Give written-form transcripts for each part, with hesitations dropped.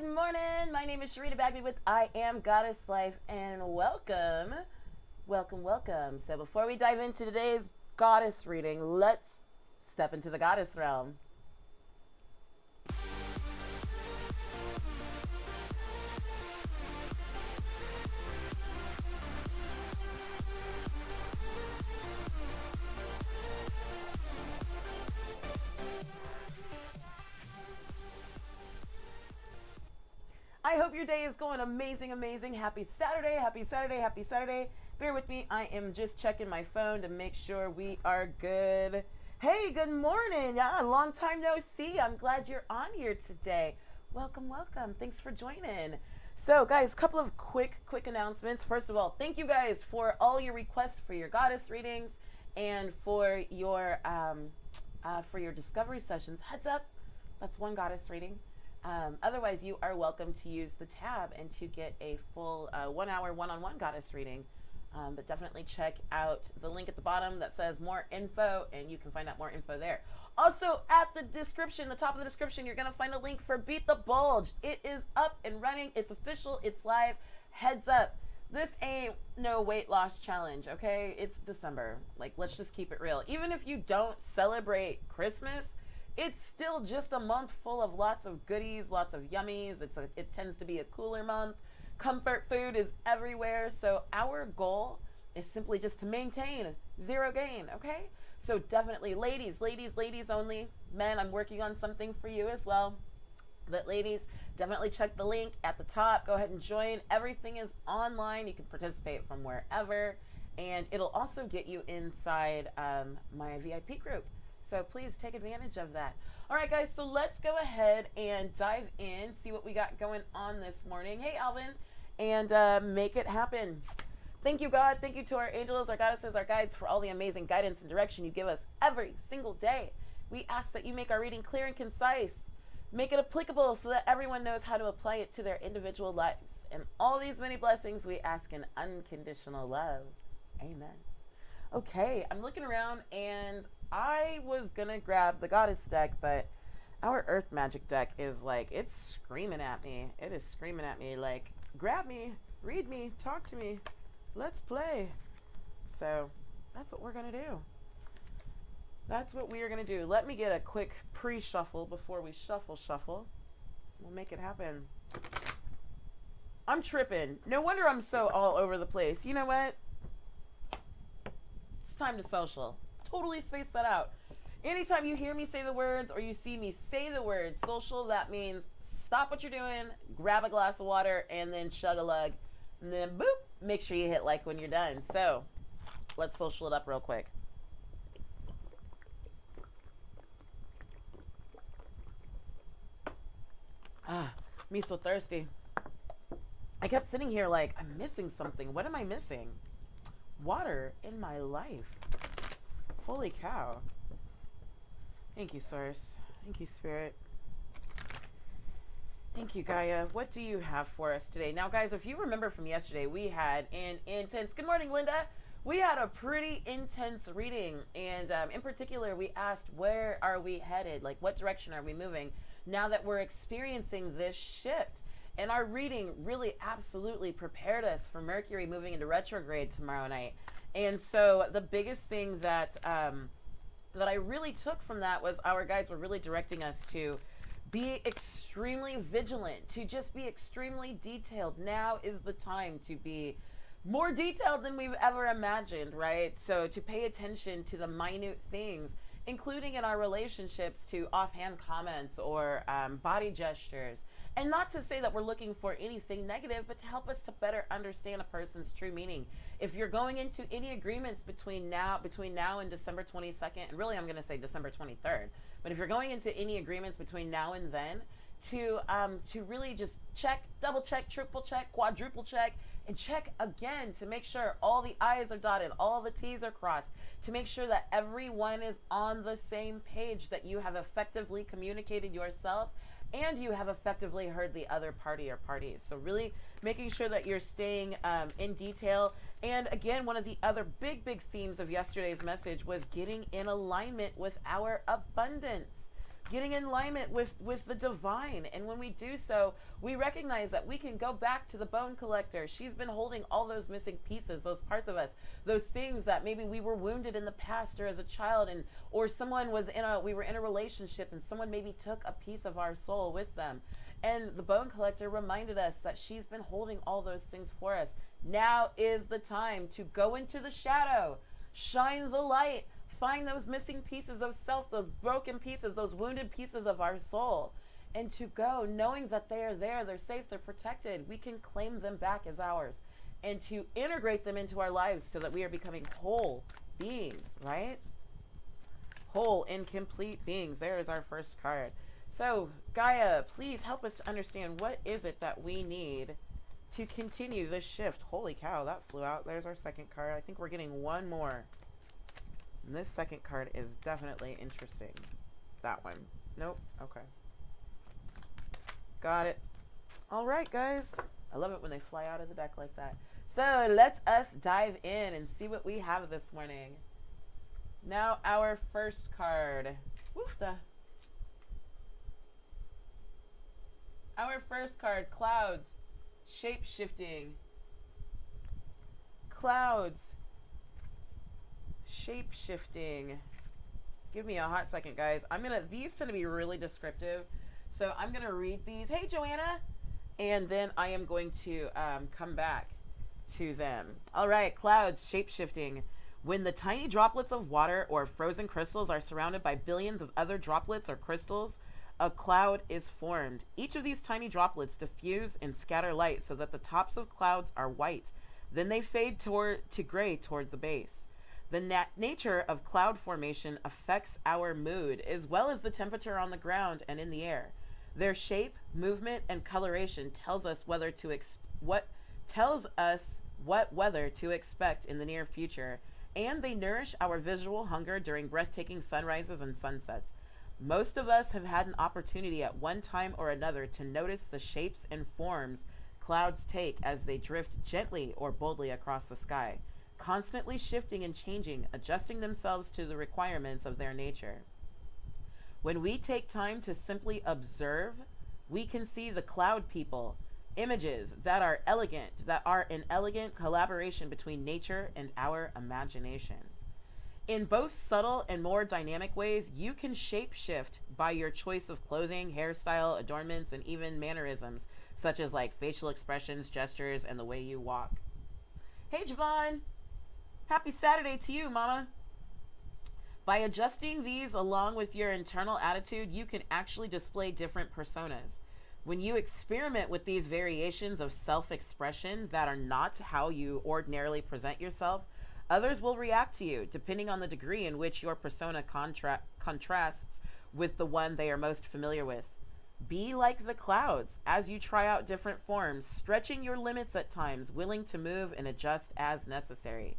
Good morning. My name is Sharita Bagby with I Am Goddess Life, and welcome, welcome, welcome. So before we dive into today's goddess reading, let's step into the goddess realm. I hope your day is going amazing, amazing. Happy Saturday, happy Saturday, happy Saturday. Bear with me. I am just checking my phone to make sure we are good. Hey, good morning. Yeah, long time no see. I'm glad you're on here today. Welcome, welcome. Thanks for joining. So, guys, a couple of quick announcements. First of all, thank you guys for all your requests for your goddess readings and for your discovery sessions. Heads up, that's one goddess reading. Otherwise, you are welcome to use the tab and to get a full 1 hour one-on-one goddess reading. But definitely check out the link at the bottom that says more info, and you can find out more info there. Also, at the description, the top of the description, you're going to find a link for Beat the Bulge. It is up and running. It's official. It's live. Heads up. This ain't no weight loss challenge, okay? It's December. Like, let's just keep it real. Even if you don't celebrate Christmas, it's still just a month full of lots of goodies, lots of yummies. It tends to be a cooler month. Comfort food is everywhere. So our goal is simply just to maintain zero gain, okay? So definitely ladies only. Men, I'm working on something for you as well. But ladies, definitely check the link at the top. Go ahead and join. Everything is online. You can participate from wherever. And it'll also get you inside my VIP group. So please take advantage of that. All right, guys, so let's go ahead and dive in, see what we got going on this morning. Hey, Alvin, and make it happen. Thank you, God. Thank you to our angels, our goddesses, our guides for all the amazing guidance and direction you give us every single day. We ask that you make our reading clear and concise. Make it applicable so that everyone knows how to apply it to their individual lives. And all these many blessings we ask in unconditional love. Amen. Okay, I'm looking around and I was gonna grab the goddess deck, but our earth magic deck is like, it's screaming at me. It is screaming at me like, grab me, read me, talk to me, let's play. So that's what we're gonna do. That's what we are gonna do. Let me get a quick pre-shuffle before we shuffle. We'll make it happen. I'm tripping. No wonder I'm so all over the place. You know what? It's time to social. Totally space that out. Anytime you hear me say the words or you see me say the words social, that means stop what you're doing, grab a glass of water, and then chug a lug. And then boop, make sure you hit like when you're done. So let's social it up real quick. Me so thirsty. I kept sitting here like, I'm missing something. What am I missing? Water in my life. Holy cow. Thank you, Source. Thank you, Spirit. Thank you, Gaia. What do you have for us today? Now, guys, if you remember from yesterday, we had an intense... Good morning, Linda. We had a pretty intense reading. And in particular, we asked, where are we headed? Like, what direction are we moving now that we're experiencing this shift? And our reading really absolutely prepared us for Mercury moving into retrograde tomorrow night. And so the biggest thing that that I really took from that was our guides were really directing us to be extremely vigilant, to just be extremely detailed. Now is the time to be more detailed than we've ever imagined, right? So to pay attention to the minute things, including in our relationships, to offhand comments or body gestures. And not to say that we're looking for anything negative, but to help us to better understand a person's true meaning. If you're going into any agreements between now and December 22nd, and really I'm going to say December 23rd, but if you're going into any agreements between now and then, to really just check, double check, triple check, quadruple check, and check again to make sure all the I's are dotted, all the T's are crossed, to make sure that everyone is on the same page, that you have effectively communicated yourself and you have effectively heard the other party or parties. So really making sure that you're staying in detail. And again, one of the other big themes of yesterday's message was getting in alignment with our abundance. getting in alignment with the divine. And when we do so, we recognize that we can go back to the bone collector. She's been holding all those missing pieces, those parts of us, those things that maybe we were wounded in the past or as a child, and or someone was we were in a relationship and someone maybe took a piece of our soul with them. And the bone collector reminded us that she's been holding all those things for us. Now is the time to go into the shadow, shine the light, find those missing pieces of self, those broken pieces, those wounded pieces of our soul, and to go knowing that they are there, they're safe, they're protected. We can claim them back as ours and to integrate them into our lives so that we are becoming whole beings, right? Whole and complete beings. There is our first card. So Gaia, please help us to understand, what is it that we need to continue this shift? Holy cow, that flew out. There's our second card. I think we're getting one more. And this second card is definitely interesting. That one. Nope. Okay. Got it. All right, guys. I love it when they fly out of the deck like that. So let us dive in and see what we have this morning. Now our first card. Woofda. Our first card, clouds, shape-shifting. Clouds, shape-shifting. Give me a hot second, guys. These tend to be really descriptive, so I'm gonna read these. Hey, Joanna. And then I am going to come back to them. All right, clouds, shape-shifting. When the tiny droplets of water or frozen crystals are surrounded by billions of other droplets or crystals, a cloud is formed. Each of these tiny droplets diffuse and scatter light so that the tops of clouds are white. Then they fade to gray toward the base. The nature of cloud formation affects our mood, as well as the temperature on the ground and in the air. Their shape, movement, and coloration tells us what weather to expect in the near future, and they nourish our visual hunger during breathtaking sunrises and sunsets. Most of us have had an opportunity at one time or another to notice the shapes and forms clouds take as they drift gently or boldly across the sky, constantly shifting and changing, adjusting themselves to the requirements of their nature. When we take time to simply observe, we can see the cloud people, images that are an elegant collaboration between nature and our imagination. In both subtle and more dynamic ways, you can shape-shift by your choice of clothing, hairstyle, adornments, and even mannerisms, such as like facial expressions, gestures, and the way you walk. Hey, Javon. Happy Saturday to you, Mama. By adjusting these along with your internal attitude, you can actually display different personas. When you experiment with these variations of self-expression that are not how you ordinarily present yourself, others will react to you, depending on the degree in which your persona contrasts with the one they are most familiar with. Be like the clouds as you try out different forms, stretching your limits at times, willing to move and adjust as necessary.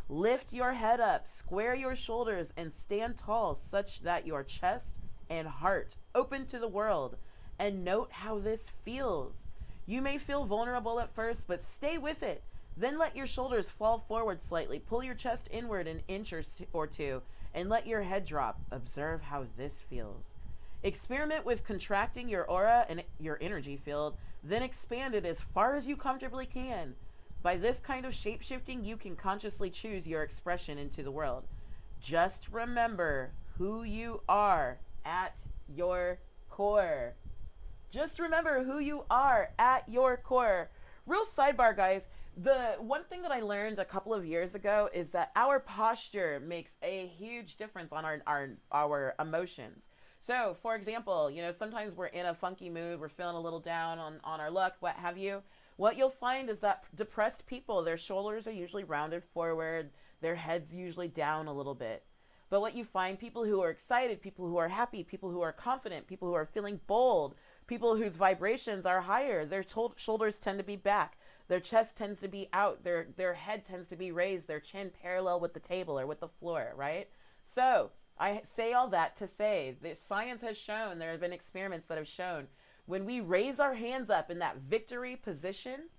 Lift your head up, square your shoulders, and stand tall such that your chest and heart open to the world. And note how this feels. You may feel vulnerable at first, but stay with it. Then let your shoulders fall forward slightly. Pull your chest inward an inch or two, and let your head drop. Observe how this feels. Experiment with contracting your aura and your energy field, then expand it as far as you comfortably can. By this kind of shape-shifting, you can consciously choose your expression into the world. Just remember who you are at your core. Just remember who you are at your core. Real sidebar, guys. The one thing that I learned a couple of years ago is that our posture makes a huge difference on our emotions. So, for example, sometimes we're in a funky mood, we're feeling a little down on our luck, what have you. What you'll find is that depressed people, their shoulders are usually rounded forward, their heads usually down a little bit. But what you find, people who are excited, people who are happy, people who are confident, people who are feeling bold, people whose vibrations are higher, their shoulders tend to be back, their chest tends to be out, their head tends to be raised, their chin parallel with the table or with the floor, right? So I say all that to say that science has shown, there have been experiments that have shown, when we raise our hands up in that victory position,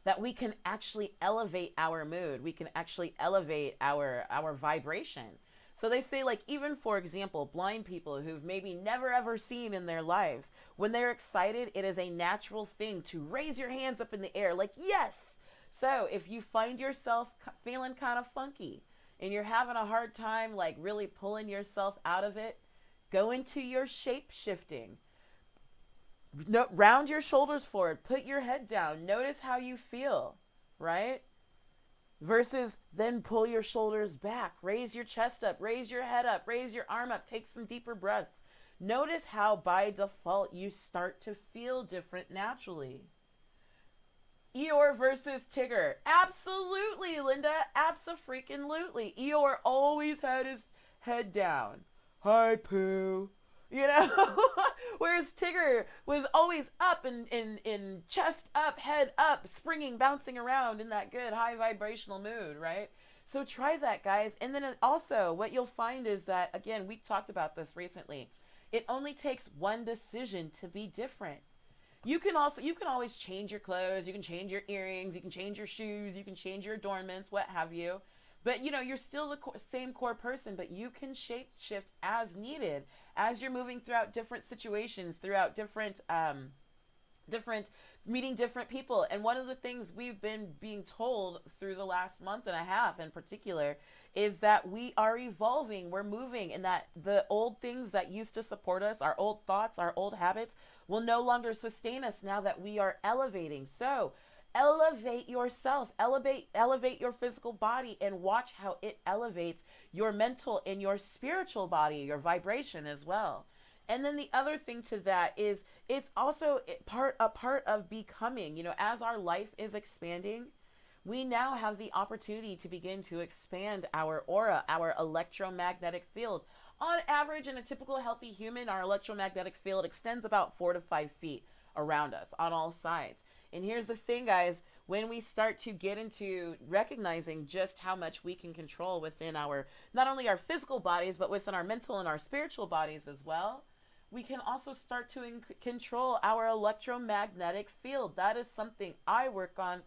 that we can actually elevate our mood. We can actually elevate our vibration. So they say, like, even for example, blind people who've maybe never ever seen in their lives, when they're excited, it is a natural thing to raise your hands up in the air, like, yes. So if you find yourself feeling kind of funky and you're having a hard time, like, really pulling yourself out of it, go into your shape shifting. No, round your shoulders forward, put your head down, notice how you feel, right? Versus then pull your shoulders back, raise your chest up, raise your head up, raise your arm up, take some deeper breaths. Notice how by default you start to feel different naturally. Eeyore versus Tigger. Absolutely, Linda. Abso-freaking-lutely. Eeyore always had his head down. Hi, Pooh. You know? Whereas Tigger was always up in chest up, head up, springing, bouncing around in that good high vibrational mood, right? So try that, guys. And then also what you'll find is that, again, we talked about this recently. It only takes one decision to be different. You can always change your clothes, you can change your earrings, you can change your shoes, you can change your adornments, what have you. But, you know, you're still the same core person, but you can shape shift as needed as you're moving throughout different situations, throughout different meeting different people. And one of the things we've been being told through the last month and a half in particular is that we are evolving, we're moving, and that the old things that used to support us, our old thoughts, our old habits, will no longer sustain us now that we are elevating. So elevate yourself, elevate your physical body, and watch how it elevates your mental and your spiritual body, your vibration as well. And then the other thing to that is it's also a part of becoming, you know, as our life is expanding, we now have the opportunity to begin to expand our aura, our electromagnetic field. On average, in a typical healthy human, our electromagnetic field extends about 4 to 5 feet around us on all sides. And here's the thing, guys, when we start to get into recognizing just how much we can control within our, not only our physical bodies, but within our mental and our spiritual bodies as well, we can also start to control our electromagnetic field. That is something I work on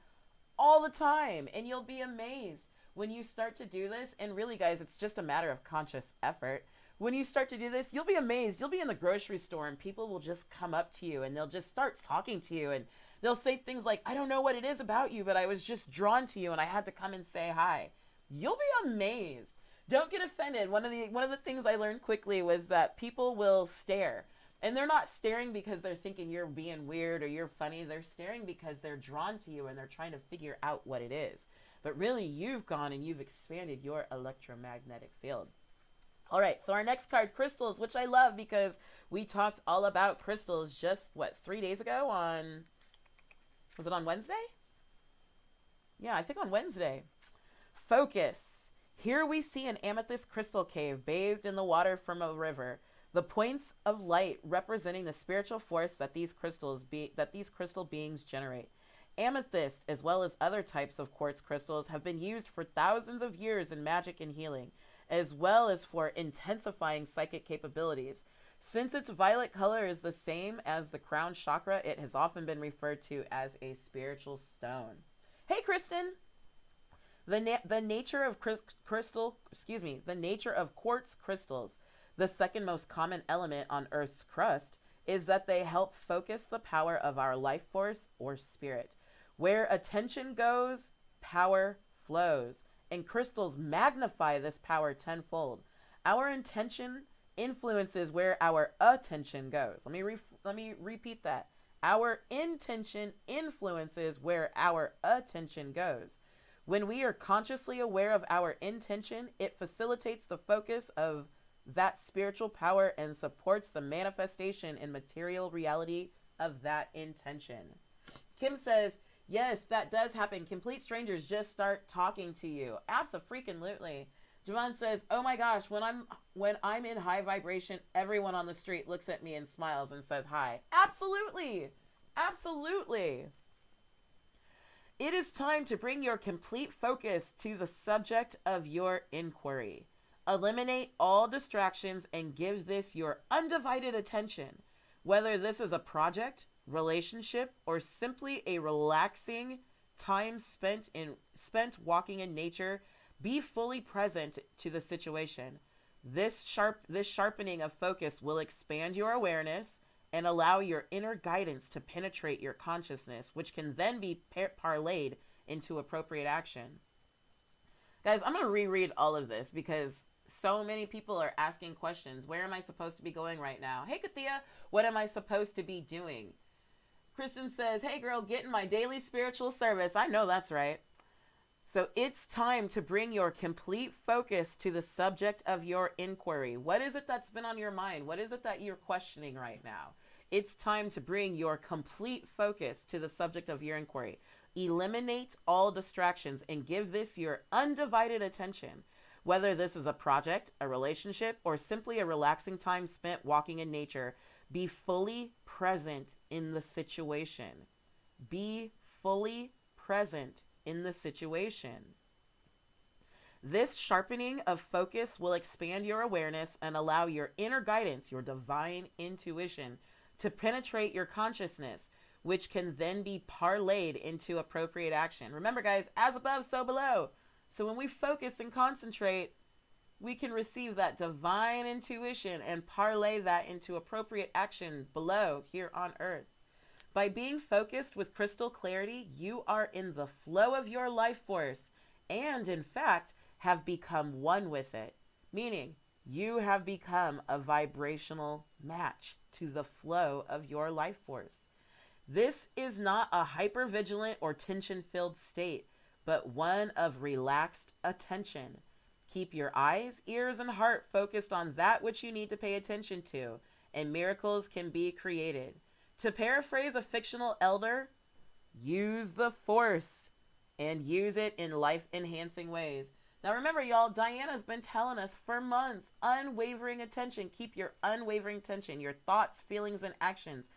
all the time, and you'll be amazed when you start to do this. And really, guys, it's just a matter of conscious effort. When you start to do this, you'll be amazed. You'll be in the grocery store and people will just come up to you and they'll just start talking to you, and they'll say things like, I don't know what it is about you, but I was just drawn to you and I had to come and say hi. You'll be amazed. Don't get offended. One of the things I learned quickly was that people will stare. And they're not staring because they're thinking you're being weird or you're funny. They're staring because they're drawn to you and they're trying to figure out what it is. But really, you've gone and you've expanded your electromagnetic field. All right, so our next card, crystals, which I love because we talked all about crystals just, 3 days ago on, was it on Wednesday? Yeah, I think on Wednesday. Focus. Here we see an amethyst crystal cave bathed in the water from a river. The points of light representing the spiritual force that these crystal beings generate. Amethyst, as well as other types of quartz crystals, have been used for thousands of years in magic and healing, as well as for intensifying psychic capabilities. Since its violet color is the same as the crown chakra, it has often been referred to as a spiritual stone. Hey, Kristen! The nature of quartz crystals, the second most common element on Earth's crust, is that they help focus the power of our life force or spirit. Where attention goes, power flows, and crystals magnify this power tenfold. Our intention influences where our attention goes. Let me repeat that. Our intention influences where our attention goes. When we are consciously aware of our intention, it facilitates the focus of that spiritual power and supports the manifestation in material reality of that intention. Kim says, yes, that does happen. Complete strangers just start talking to you. Abso-freaking-lutely. Javon says, oh my gosh, when I'm in high vibration, everyone on the street looks at me and smiles and says hi. Absolutely. Absolutely. It is time to bring your complete focus to the subject of your inquiry. Eliminate all distractions and give this your undivided attention. Whether this is a project, relationship, or simply a relaxing time spent walking in nature, be fully present to the situation. This sharpening of focus will expand your awareness and allow your inner guidance to penetrate your consciousness, which can then be parlayed into appropriate action. Guys, I'm going to reread all of this because so many people are asking questions. Where am I supposed to be going right now? Hey, Kathia, what am I supposed to be doing? Kristen says, hey, girl, getting my daily spiritual service. I know that's right. So it's time to bring your complete focus to the subject of your inquiry. What is it that's been on your mind? What is it that you're questioning right now? It's time to bring your complete focus to the subject of your inquiry. Eliminate all distractions and give this your undivided attention. Whether this is a project, a relationship, or simply a relaxing time spent walking in nature, be fully present in the situation. Be fully present in the situation. This sharpening of focus will expand your awareness and allow your inner guidance, your divine intuition, to penetrate your consciousness, which can then be parlayed into appropriate action. Remember, guys, as above, so below. So when we focus and concentrate, we can receive that divine intuition and parlay that into appropriate action below here on earth. By being focused with crystal clarity, you are in the flow of your life force and, in fact, have become one with it, meaning you have become a vibrational match to the flow of your life force. This is not a hypervigilant or tension-filled state, but one of relaxed attention. Keep your eyes, ears, and heart focused on that which you need to pay attention to, and miracles can be created. To paraphrase a fictional elder, use the force and use it in life-enhancing ways. Now remember, y'all, Diana's been telling us for months, unwavering attention. Keep your unwavering attention, your thoughts, feelings, and actions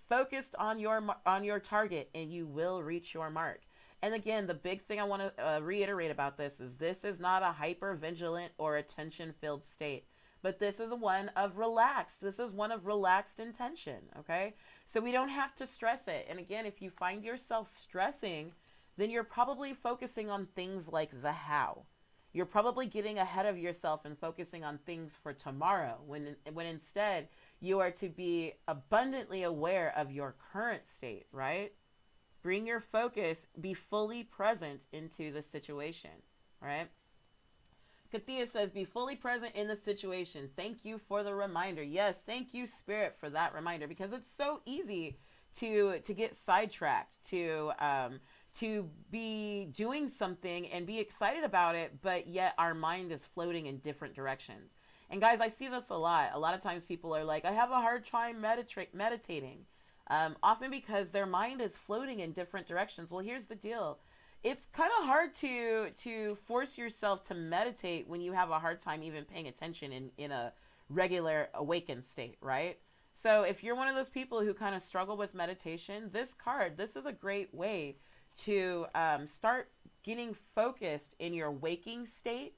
focused on your target, and you will reach your mark. And again, the big thing I want to reiterate about this is not a hyper-vigilant or attention-filled state, but this is one of relaxed. This is one of relaxed intention, okay? So we don't have to stress it. And again, if you find yourself stressing, then you're probably focusing on things like the how. You're probably getting ahead of yourself and focusing on things for tomorrow when instead you are to be abundantly aware of your current state, right? Bring your focus, be fully present into the situation, right? Kathia says, be fully present in the situation. Thank you for the reminder. Yes, thank you, Spirit, for that reminder, because it's so easy to get sidetracked, to be doing something and be excited about it, but yet our mind is floating in different directions. And guys, I see this a lot. A lot of times people are like, I have a hard time meditating. Often because their mind is floating in different directions. Well, here's the deal. It's kind of hard to force yourself to meditate when you have a hard time even paying attention in a regular awakened state, right? So if you're one of those people who kind of struggle with meditation, this is a great way to start getting focused in your waking state.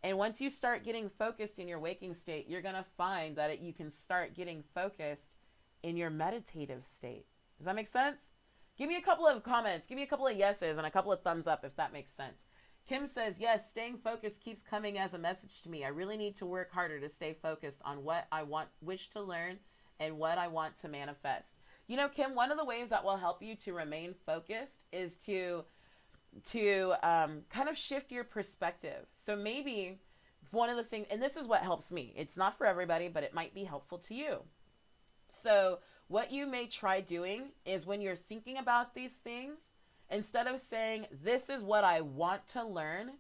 And once you start getting focused in your waking state, you're going to find that you can start getting focused in your meditative state. Does that make sense? Give me a couple of comments. Give me a couple of yeses and a couple of thumbs up if that makes sense. Kim says, yes, staying focused keeps coming as a message to me. I really need to work harder to stay focused on what I wish to learn and what I want to manifest. You know, Kim, one of the ways that will help you to remain focused is to kind of shift your perspective. So maybe one of the things, and this is what helps me. It's not for everybody, but it might be helpful to you. So what you may try doing is when you're thinking about these things, instead of saying, this is what I want to learn,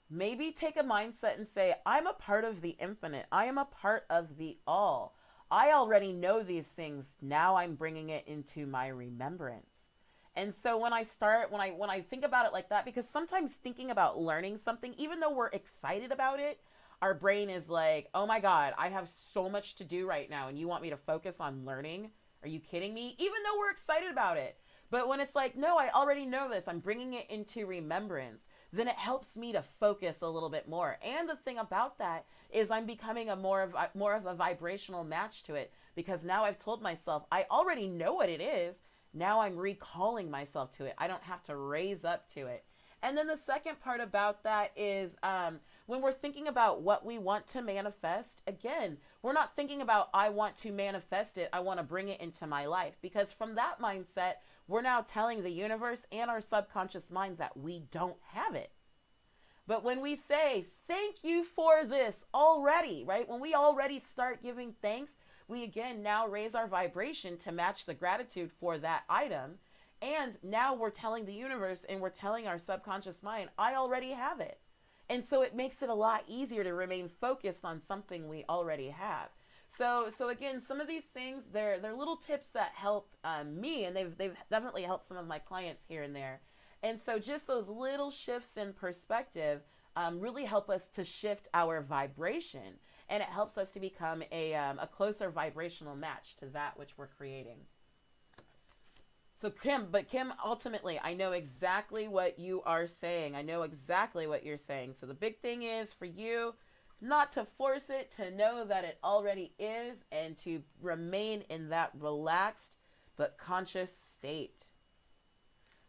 maybe take a mindset and say, I'm a part of the infinite. I am a part of the all. I already know these things. Now I'm bringing it into my remembrance. And so when I think about it like that, because sometimes thinking about learning something, even though we're excited about it, our brain is like, oh my God, I have so much to do right now. And you want me to focus on learning? Are you kidding me? Even though we're excited about it. But when it's like, no, I already know this, I'm bringing it into remembrance, then it helps me to focus a little bit more. And the thing about that is I'm becoming more of a vibrational match to it, because now I've told myself, I already know what it is. Now I'm recalling myself to it. I don't have to raise up to it. And then the second part about that is when we're thinking about what we want to manifest, again, we're not thinking about, I want to manifest it, I want to bring it into my life. Because from that mindset, we're now telling the universe and our subconscious mind that we don't have it. But when we say, thank you for this already, right? When we already start giving thanks, we again now raise our vibration to match the gratitude for that item. And now we're telling the universe and we're telling our subconscious mind, I already have it. And so it makes it a lot easier to remain focused on something we already have. So again, some of these things, they're little tips that help me, and they've definitely helped some of my clients here and there. And so just those little shifts in perspective really help us to shift our vibration, and it helps us to become a closer vibrational match to that which we're creating. So Kim, ultimately, I know exactly what you are saying. I know exactly what you're saying. So the big thing is for you, not to force it, to know that it already is, and to remain in that relaxed but conscious state.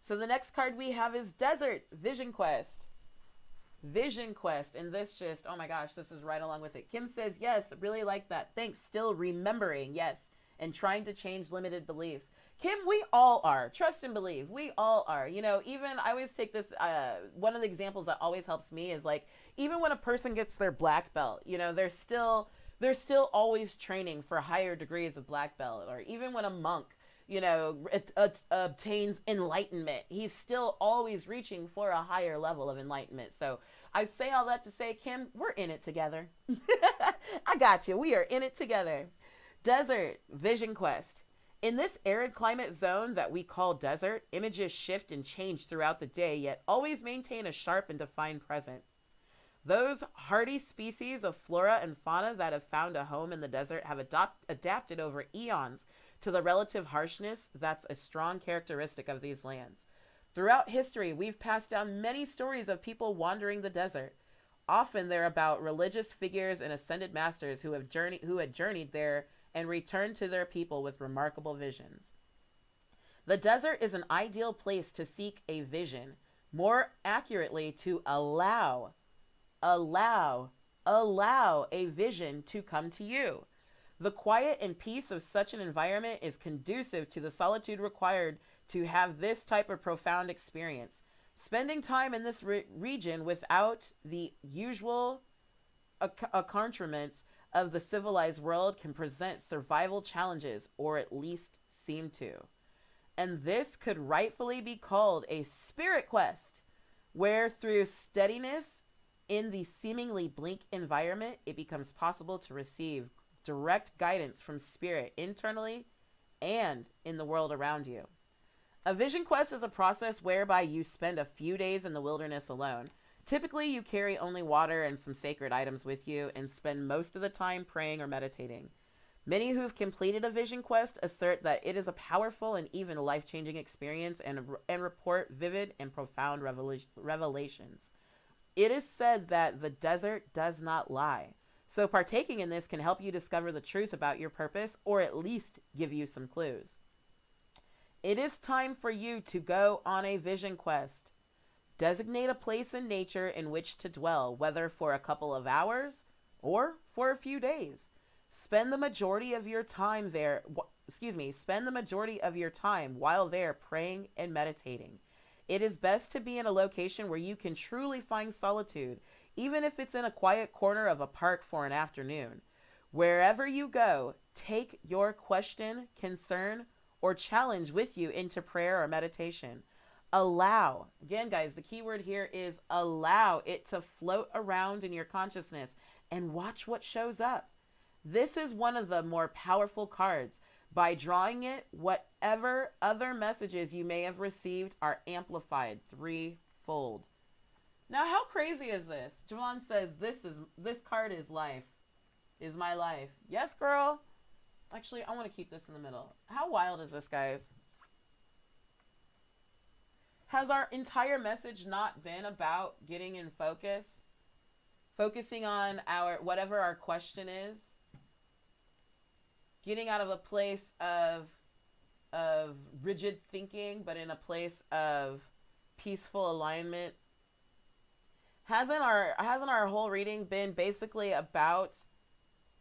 So the next card we have is Desert, Vision Quest. Vision Quest. And this just, oh my gosh, this is right along with it. Kim says, yes, really like that. Thanks. Still remembering, yes, and trying to change limited beliefs. Kim, we all are. Trust and believe. We all are. You know, even I always take this, one of the examples that always helps me is like, even when a person gets their black belt, you know, they're still always training for higher degrees of black belt. Or even when a monk, you know, obtains enlightenment, he's still always reaching for a higher level of enlightenment. So I say all that to say, Kim, we're in it together. I got you. We are in it together. Desert, Vision Quest. In this arid climate zone that we call desert, images shift and change throughout the day, yet always maintain a sharp and defined presence. Those hardy species of flora and fauna that have found a home in the desert have adapted over eons to the relative harshness that's a strong characteristic of these lands. Throughout history, we've passed down many stories of people wandering the desert. Often they're about religious figures and ascended masters who had journeyed there and returned to their people with remarkable visions. The desert is an ideal place to seek a vision, more accurately to allow a vision to come to you. The quiet and peace of such an environment is conducive to the solitude required to have this type of profound experience. Spending time in this region without the usual accoutrements of the civilized world can present survival challenges, or at least seem to. And this could rightfully be called a spirit quest, where through steadiness in the seemingly bleak environment, it becomes possible to receive direct guidance from spirit internally and in the world around you. A vision quest is a process whereby you spend a few days in the wilderness alone. Typically, you carry only water and some sacred items with you and spend most of the time praying or meditating. Many who've completed a vision quest assert that it is a powerful and even life-changing experience and report vivid and profound revelations. It is said that the desert does not lie. So partaking in this can help you discover the truth about your purpose, or at least give you some clues. It is time for you to go on a vision quest. Designate a place in nature in which to dwell, whether for a couple of hours or for a few days. Spend the majority of your time while there praying and meditating. It is best to be in a location where you can truly find solitude, even if it's in a quiet corner of a park for an afternoon. Wherever you go, take your question, concern, or challenge with you into prayer or meditation. Allow, again guys, the key word here is allow it to float around in your consciousness and watch what shows up. This is one of the more powerful cards. By drawing it, whatever other messages you may have received are amplified threefold. Now, how crazy is this? Javon says, this card is life, is my life. Yes, girl. Actually, I want to keep this in the middle. How wild is this, guys? Has our entire message not been about getting in focus? Focusing on whatever our question is? Getting out of a place of rigid thinking, but in a place of peaceful alignment? Hasn't our whole reading been basically about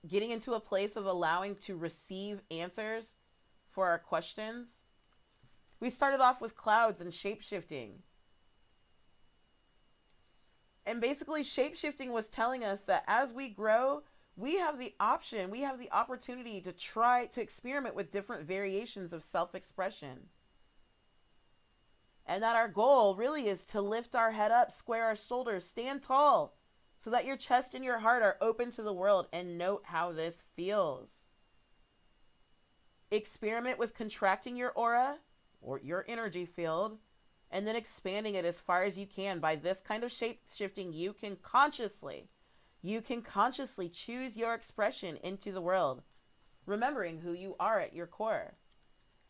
getting into a place of allowing to receive answers for our questions? We started off with clouds and shape-shifting. And basically shape-shifting was telling us that as we grow, we have the option, we have the opportunity to try to experiment with different variations of self-expression. And that our goal really is to lift our head up, square our shoulders, stand tall, so that your chest and your heart are open to the world, and note how this feels. Experiment with contracting your aura or your energy field, and then expanding it as far as you can. By this kind of shape shifting, you can consciously choose your expression into the world, remembering who you are at your core.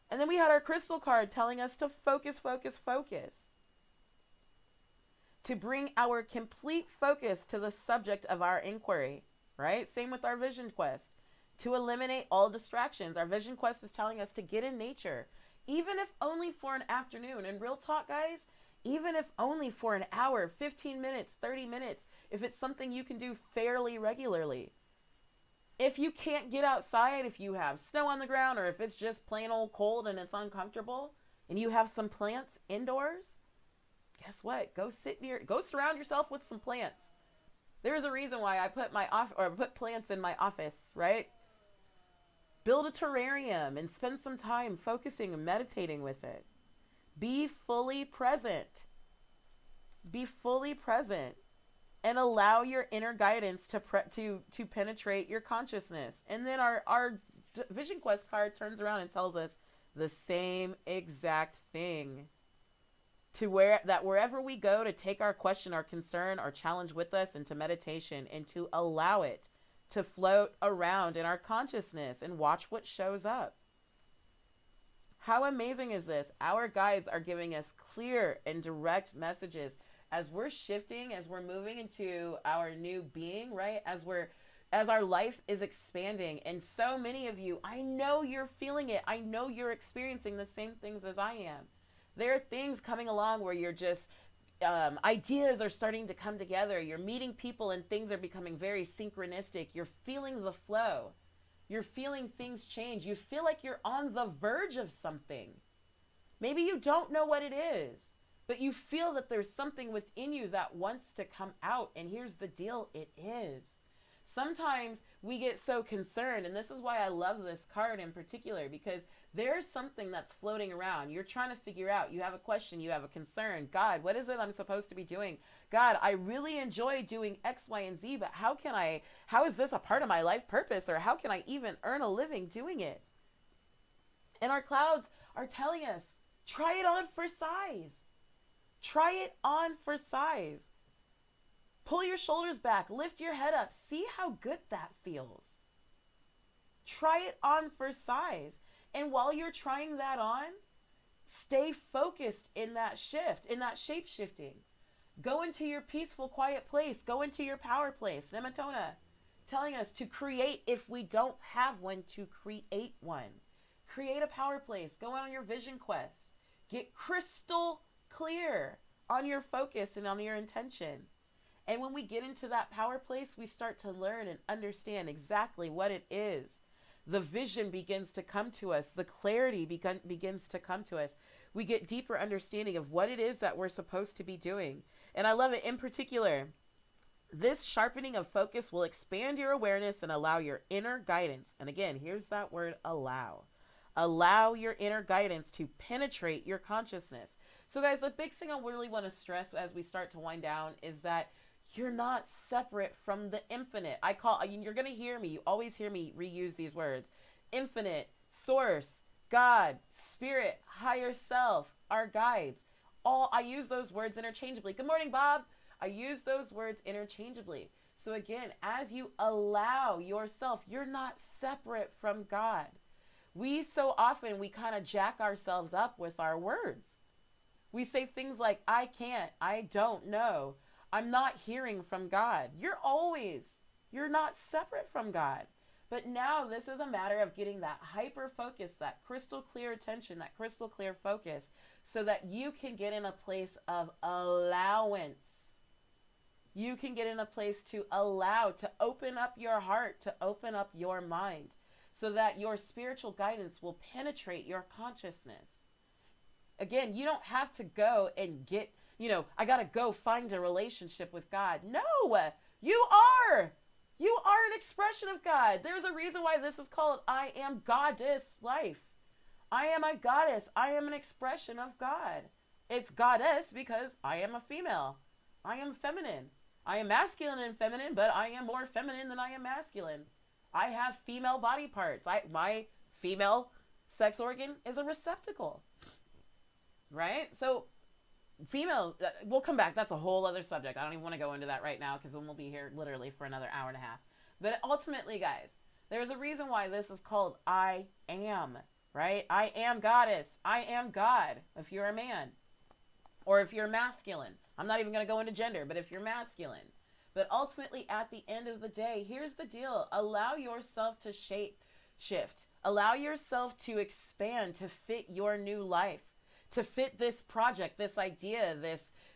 And then we had our crystal card telling us to focus, focus, focus. To bring our complete focus to the subject of our inquiry, right? Same with our vision quest. To eliminate all distractions. Our vision quest is telling us to get in nature, even if only for an afternoon. And real talk, guys, even if only for an hour, 15 minutes, 30 minutes, if it's something you can do fairly regularly. If you can't get outside, if you have snow on the ground, or if it's just plain old cold and it's uncomfortable, and you have some plants indoors, guess what? Go surround yourself with some plants. There's a reason why I put plants in my office, right? Build a terrarium and spend some time focusing and meditating with it. Be fully present. Be fully present. And allow your inner guidance to penetrate your consciousness. And then our Vision Quest card turns around and tells us the same exact thing. Wherever we go to take our question, our concern, our challenge with us into meditation, and to allow it to float around in our consciousness and watch what shows up. How amazing is this? Our guides are giving us clear and direct messages as we're shifting, as we're moving into our new being, right? As our life is expanding. And so many of you, I know you're feeling it. I know you're experiencing the same things as I am. There are things coming along where you're just, ideas are starting to come together. You're meeting people and things are becoming very synchronistic. You're feeling the flow. You're feeling things change. You feel like you're on the verge of something. Maybe you don't know what it is, but you feel that there's something within you that wants to come out. And here's the deal, it is. Sometimes we get so concerned, and this is why I love this card in particular, because there's something that's floating around. You're trying to figure out, you have a question, you have a concern. God, what is it I'm supposed to be doing? God, I really enjoy doing X, Y, and Z, but how is this a part of my life purpose? Or how can I even earn a living doing it? And our clouds are telling us, try it on for size. Try it on for size. Pull your shoulders back. Lift your head up. See how good that feels. Try it on for size. And while you're trying that on, stay focused in that shift, in that shape shifting. Go into your peaceful, quiet place. Go into your power place. Nematona telling us to create, if we don't have one, to create one. Create a power place. Go on your vision quest. Get crystal clear on your focus and on your intention. And when we get into that power place, we start to learn and understand exactly what it is. The vision begins to come to us. The clarity begins to come to us. We get deeper understanding of what it is that we're supposed to be doing. And I love it in particular. This sharpening of focus will expand your awareness and allow your inner guidance. And again, here's that word, allow. Allow your inner guidance to penetrate your consciousness. So guys, the big thing I really want to stress as we start to wind down is that you're not separate from the infinite. You're going to hear me, you always hear me reuse these words. Infinite, source, God, spirit, higher self, our guides. I use those words interchangeably. Good morning, Bob. I use those words interchangeably. So again, as you allow yourself, you're not separate from God. We kind of jack ourselves up with our words. We say things like, I can't, I don't know, I'm not hearing from God. You're not separate from God. But now this is a matter of getting that hyper focus, that crystal clear attention, that crystal clear focus, so that you can get in a place of allowance. You can get in a place to allow, to open up your heart, to open up your mind, so that your spiritual guidance will penetrate your consciousness. Again, you don't have to go and get, I got to go find a relationship with God. No, you are. You are an expression of God. There's a reason why this is called I Am Goddess Life. I am a goddess. I am an expression of God. It's goddess because I am a female. I am feminine. I am masculine and feminine, but I am more feminine than I am masculine. I have female body parts. My female sex organ is a receptacle. Right? So females, we'll come back. That's a whole other subject. I don't even want to go into that right now because then we'll be here literally for another hour and a half. But ultimately, guys, there's a reason why this is called I Am, right? I am goddess. I am God if you're a man. Or if you're masculine. I'm not even going to go into gender, but if you're masculine. But ultimately, at the end of the day, here's the deal. Allow yourself to shift. Allow yourself to expand, to fit your new life, to fit this project, this idea,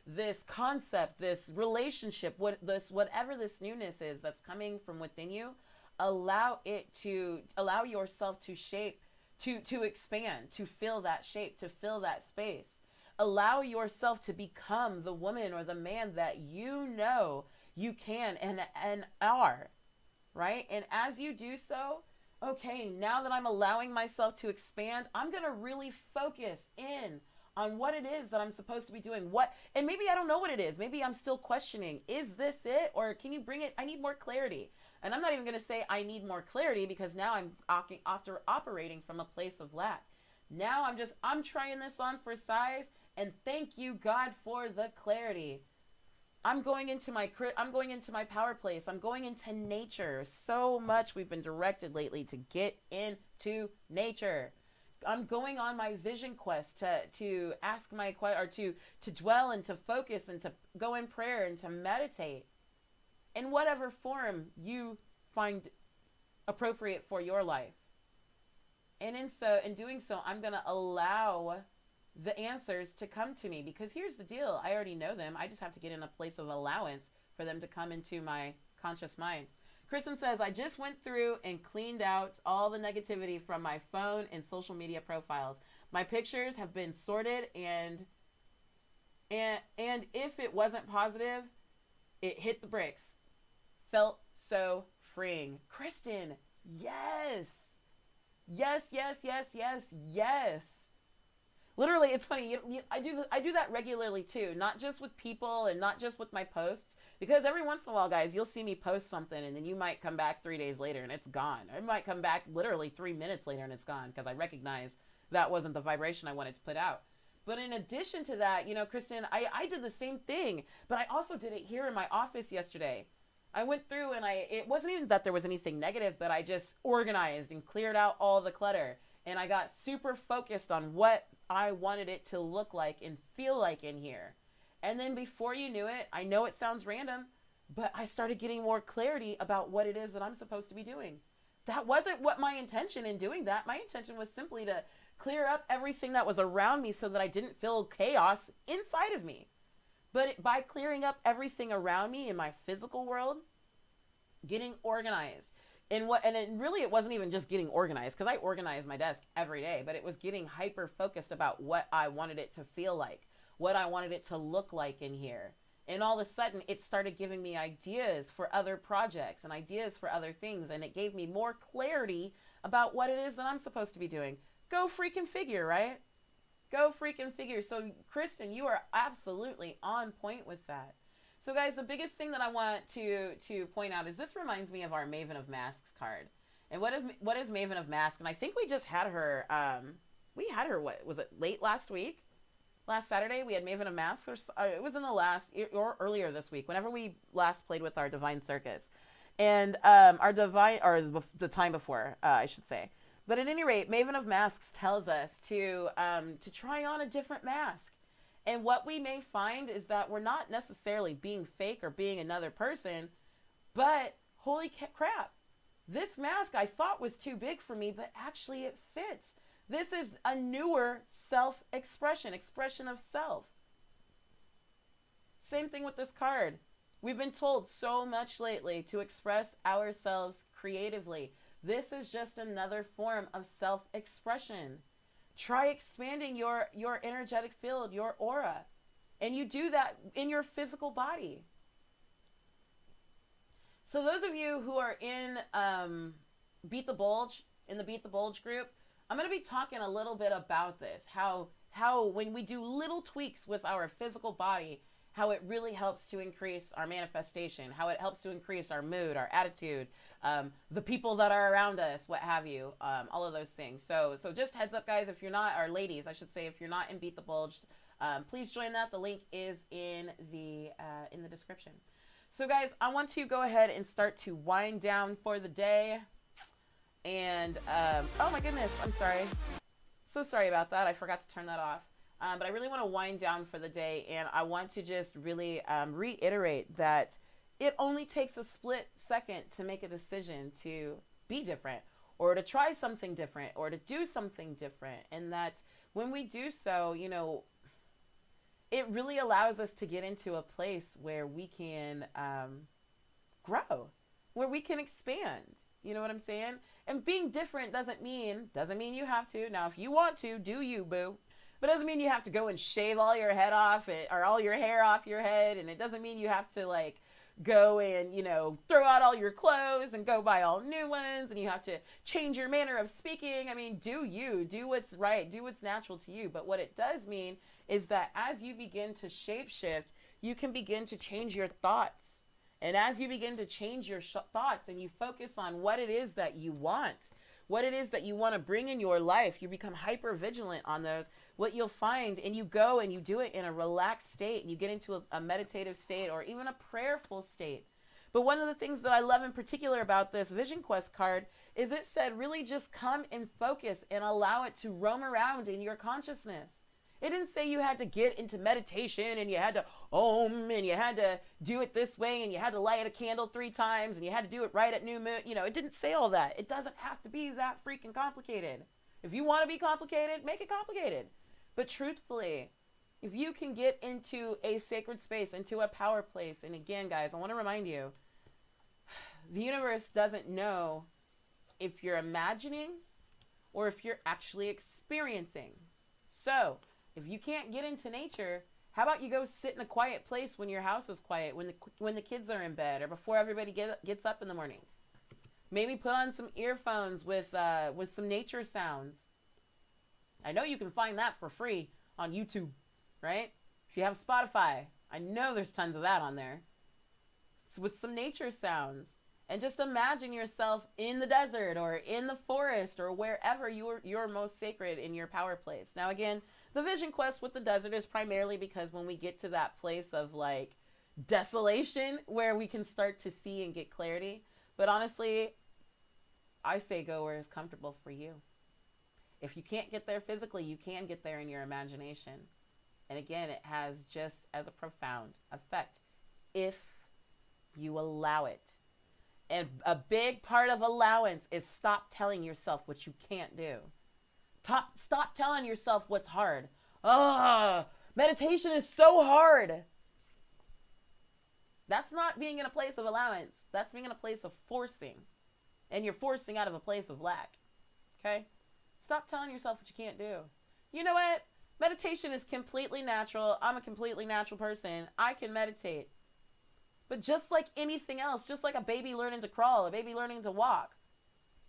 this concept, this relationship, whatever this newness is that's coming from within you. Allow yourself to shape, to expand, to fill that shape, to fill that space. Allow yourself to become the woman or the man that you know you can and are, right? And as you do so, okay, now that I'm allowing myself to expand, I'm going to really focus in on what it is that I'm supposed to be doing. And maybe I don't know what it is. Maybe I'm still questioning, is this it? Or can you bring it? I need more clarity. And I'm not even going to say I need more clarity because now I'm operating from a place of lack. Now I'm trying this on for size. And thank you, God, for the clarity. I'm going into my power place. I'm going into nature. So much we've been directed lately to get into nature. I'm going on my vision quest to ask to dwell and to focus and to go in prayer and to meditate in whatever form you find appropriate for your life. And in doing so, I'm going to allow the answers to come to me because here's the deal. I already know them. I just have to get in a place of allowance for them to come into my conscious mind. Kristen says, I just went through and cleaned out all the negativity from my phone and social media profiles. My pictures have been sorted and if it wasn't positive, it hit the bricks. Felt so freeing. Kristen, yes. Yes, yes, yes, yes, yes. Literally, it's funny. I do that regularly too, not just with people and not just with my posts, because every once in a while, guys, you'll see me post something and then you might come back 3 days later and it's gone. Or it might come back literally 3 minutes later and it's gone because I recognize that wasn't the vibration I wanted to put out. But in addition to that, Kristen, I did the same thing, but I also did it here in my office yesterday. I went through and it wasn't even that there was anything negative, but I just organized and cleared out all the clutter. And I got super focused on what I wanted it to look like and feel like in here. And then before you knew it, I know it sounds random, but I started getting more clarity about what it is that I'm supposed to be doing. That wasn't what my intention in doing that. My intention was simply to clear up everything that was around me so that I didn't feel chaos inside of me. But by clearing up everything around me in my physical world, getting organized, it wasn't even just getting organized, because I organize my desk every day, but it was getting hyper focused about what I wanted it to feel like, what I wanted it to look like in here. And all of a sudden, it started giving me ideas for other projects and ideas for other things, and it gave me more clarity about what it is that I'm supposed to be doing. Go freaking figure, right? Go freaking figure. So, Kristen, you are absolutely on point with that. So guys, the biggest thing that I want to point out is this reminds me of our Maven of Masks card. And what is Maven of Masks? And I think we just had her, what was it, late last week? Last Saturday, we had Maven of Masks, or it was in the or earlier this week, whenever we last played with our Divine Circus. And the time before, I should say. But at any rate, Maven of Masks tells us to try on a different mask. And what we may find is that we're not necessarily being fake or being another person, but holy crap, this mask I thought was too big for me, but actually it fits. This is a newer self-expression of self. Same thing with this card. We've been told so much lately to express ourselves creatively. This is just another form of self-expression. Try expanding your energetic field, your aura. And you do that in your physical body. So those of you who are in Beat the Bulge, in the Beat the Bulge group, I'm going to be talking a little bit about this. How when we do little tweaks with our physical body, how it really helps to increase our manifestation, how it helps to increase our mood, our attitude, the people that are around us, what have you, all of those things. So just heads up, guys, if you're not, or ladies, I should say, if you're not in Beat the Bulge, please join that. The link is in the description. So, guys, I want to go ahead and start to wind down for the day. And, oh my goodness, I'm sorry. So sorry about that. I forgot to turn that off. But I really want to wind down for the day, and I want to just really reiterate that it only takes a split second to make a decision to be different, or to try something different, or to do something different. And that when we do so, you know, it really allows us to get into a place where we can grow, where we can expand. You know what I'm saying? And being different doesn't mean you have to. Now, if you want to, do you, boo. But it doesn't mean you have to go and shave all your head off or all your hair off your head. And it doesn't mean you have to, like, go and, you know, throw out all your clothes and go buy all new ones. And you have to change your manner of speaking. I mean, do you. Do what's right. Do what's natural to you. But what it does mean is that as you begin to shapeshift, you can begin to change your thoughts. And as you begin to change your thoughts and you focus on what it is that you want, what it is that you want to bring in your life, you become hyper vigilant on those. What you'll find, and you go and you do it in a relaxed state, and you get into a meditative state or even a prayerful state. But one of the things that I love in particular about this Vision Quest card is it said really just come and focus and allow it to roam around in your consciousness. It didn't say you had to get into meditation and you had to om and you had to do it this way and you had to light a candle 3 times and you had to do it right at new moon. You know, it didn't say all that. It doesn't have to be that freaking complicated. If you want to be complicated, make it complicated. But truthfully, if you can get into a sacred space, into a power place, and again, guys, I want to remind you, the universe doesn't know if you're imagining or if you're actually experiencing. So, if you can't get into nature, how about you go sit in a quiet place when your house is quiet, when the kids are in bed, or before everybody gets up in the morning? Maybe put on some earphones with some nature sounds. I know you can find that for free on YouTube, right? If you have Spotify, I know there's tons of that on there. So with some nature sounds. And just imagine yourself in the desert or in the forest or wherever you're most sacred in your power place. Now again, the Vision Quest with the desert is primarily because when we get to that place of like desolation where we can start to see and get clarity. But honestly, I say go where is comfortable for you. If you can't get there physically, you can get there in your imagination. And again, it has just as a profound effect if you allow it. And a big part of allowance is stop telling yourself what you can't do. Stop telling yourself what's hard. Meditation is so hard. That's not being in a place of allowance. That's being in a place of forcing. And you're forcing out of a place of lack. Okay? Stop telling yourself what you can't do. You know what? Meditation is completely natural. I'm a completely natural person. I can meditate. But just like anything else, just like a baby learning to crawl, a baby learning to walk,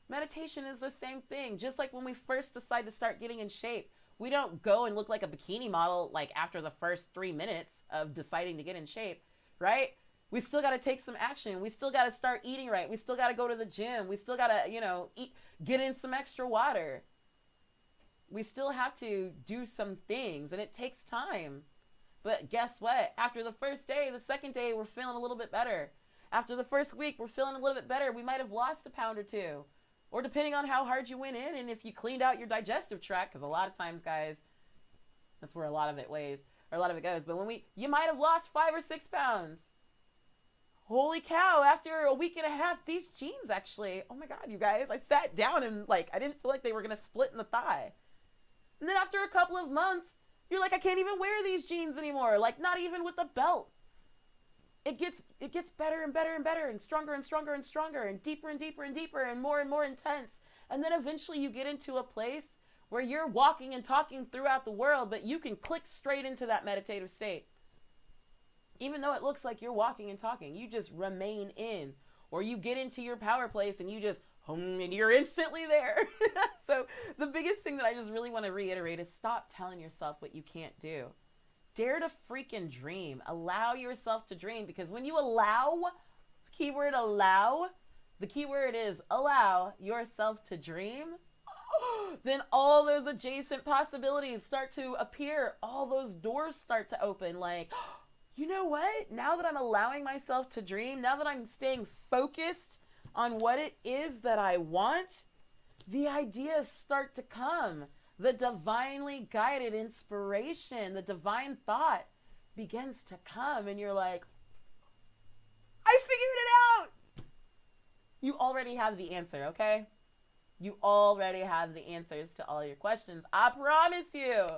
meditation is the same thing. Just like when we first decide to start getting in shape, we don't go and look like a bikini model like after the first 3 minutes of deciding to get in shape, right? We still got to take some action. We still got to start eating right. We still got to go to the gym. We still got to, get in some extra water. We still have to do some things, and it takes time. But guess what? After the first day, the second day, we're feeling a little bit better. After the first week, we're feeling a little bit better. We might have lost a pound or 2. Or depending on how hard you went in and if you cleaned out your digestive tract, because a lot of times, guys, that's where a lot of it weighs, or a lot of it goes. But you might have lost 5 or 6 pounds. Holy cow, after a week and a half, these jeans actually, oh my God, you guys, I sat down and I didn't feel like they were going to split in the thigh. And then after a couple of months, you're like, I can't even wear these jeans anymore. Not even with a belt. it gets better and better and better and stronger and stronger and stronger and deeper and deeper and deeper and more intense. And then eventually you get into a place where you're walking and talking throughout the world, but you can click straight into that meditative state. Even though it looks like you're walking and talking, you just remain in. Or you get into your power place and you just hum and you're instantly there. So the biggest thing that I just really want to reiterate is stop telling yourself what you can't do. Dare to freaking dream. Allow yourself to dream, because when you allow, keyword allow, the keyword is allow yourself to dream, then all those adjacent possibilities start to appear. All those doors start to open. Like, you know what? Now that I'm allowing myself to dream, now that I'm staying focused on what it is that I want, the ideas start to come. The divinely guided inspiration, the divine thought begins to come, and you're like, I figured it out. You already have the answer, okay? You already have the answers to all your questions. I promise you.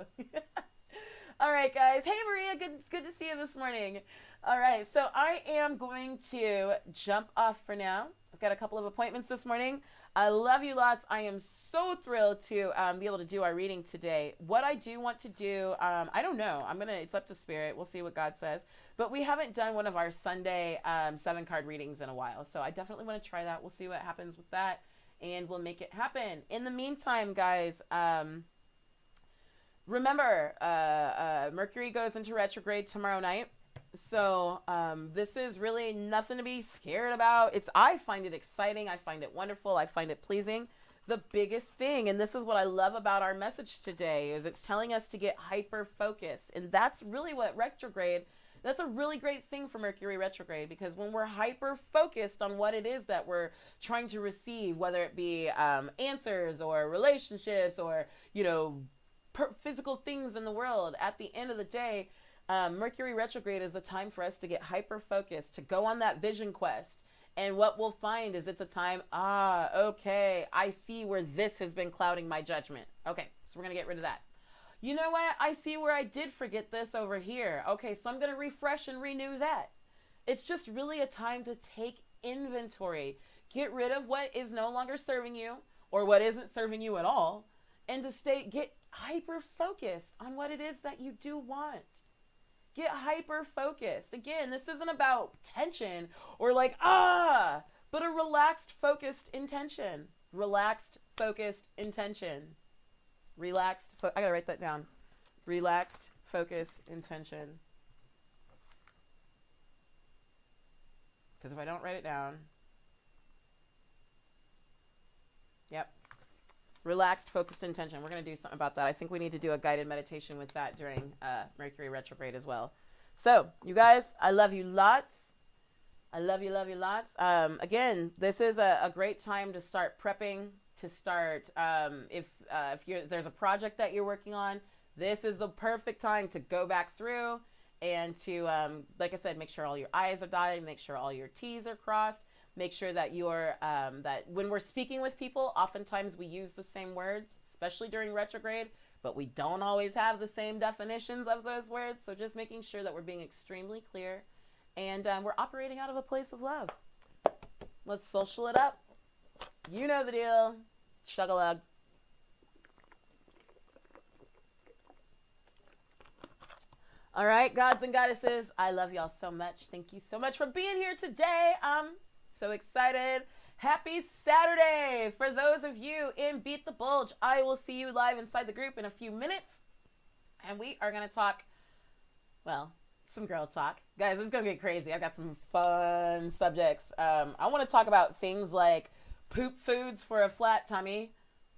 All right, guys. Hey, Maria. It's good to see you this morning. All right, so I am going to jump off for now. I've got a couple of appointments this morning. I love you lots. I am so thrilled to be able to do our reading today. What I do want to do, I don't know. It's up to spirit. We'll see what God says. But we haven't done one of our Sunday 7-card readings in a while. So I definitely want to try that. We'll see what happens with that, and we'll make it happen. In the meantime, guys, remember, Mercury goes into retrograde tomorrow night. So this is really nothing to be scared about. I find it exciting. I find it wonderful. I find it pleasing. The biggest thing, and this is what I love about our message today, is it's telling us to get hyper focused. And that's really what retrograde, that's a really great thing for Mercury retrograde, because when we're hyper focused on what it is that we're trying to receive, whether it be answers or relationships or, physical things in the world, at the end of the day, Mercury retrograde is a time for us to get hyper focused, to go on that vision quest. And what we'll find is it's a time, okay, I see where this has been clouding my judgment. Okay, so we're going to get rid of that. You know what? I see where I did forget this over here. Okay, so I'm going to refresh and renew that. It's just really a time to take inventory. Get rid of what is no longer serving you or what isn't serving you at all. And to get hyper focused on what it is that you do want. Get hyper focused. Again, this isn't about tension or but a relaxed, focused intention. Relaxed, focused intention. I gotta write that down. Relaxed, focused intention. Because if I don't write it down. Yep. Relaxed, focused intention. We're going to do something about that. I think we need to do a guided meditation with that during Mercury retrograde as well. So, you guys, I love you lots. I love you lots. Again, this is a great time to start prepping, to start, if there's a project that you're working on, this is the perfect time to go back through and to, like I said, make sure all your I's are dotted, make sure all your T's are crossed. Make sure that that when we're speaking with people, oftentimes we use the same words, especially during retrograde, but we don't always have the same definitions of those words. So just making sure that we're being extremely clear and we're operating out of a place of love. Let's social it up. You know the deal. Chug-a-lug. All right, gods and goddesses, I love y'all so much. Thank you so much for being here today. So excited. Happy Saturday. For those of you in Beat the Bulge, I will see you live inside the group in a few minutes. And we are going to talk, some girl talk. Guys, it's going to get crazy. I've got some fun subjects. I want to talk about things like poop foods for a flat tummy.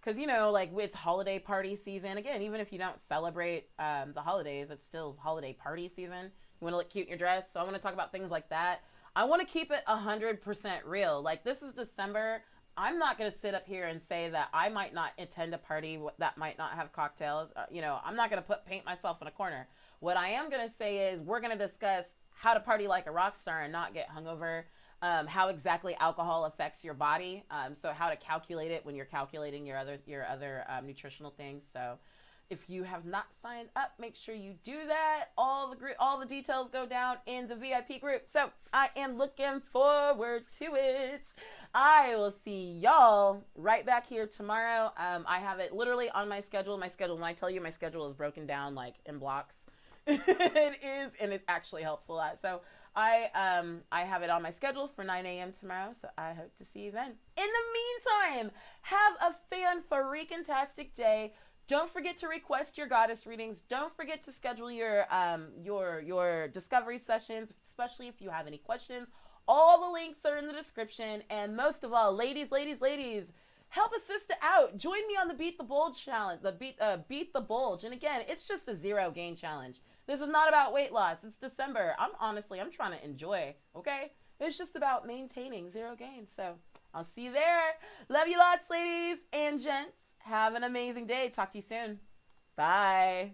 Because, it's holiday party season. Again, even if you don't celebrate the holidays, it's still holiday party season. You want to look cute in your dress. So I want to talk about things like that. I want to keep it 100% real. Like, this is December. I'm not going to sit up here and say that I might not attend a party that might not have cocktails. I'm not going to paint myself in a corner. What I am going to say is we're going to discuss how to party like a rock star and not get hungover, how exactly alcohol affects your body, so how to calculate it when you're calculating your other nutritional things. So If you have not signed up, make sure you do that. All the details go down in the VIP group. So I am looking forward to it. I will see y'all right back here tomorrow. I have it literally on my schedule. When I tell you my schedule is broken down like in blocks, it is, and it actually helps a lot. So I have it on my schedule for 9 a.m. tomorrow, so I hope to see you then. In the meantime, have a fan-freaking-tastic day. Don't forget to request your goddess readings. Don't forget to schedule your discovery sessions, especially if you have any questions. All the links are in the description. And most of all, ladies, help a sister out. Join me on the Beat the Bulge challenge, Beat the Bulge. And again, it's just a 0 gain challenge. This is not about weight loss. It's December. I'm trying to enjoy, okay? It's just about maintaining 0 gain. So I'll see you there. Love you lots, ladies and gents. Have an amazing day. Talk to you soon. Bye.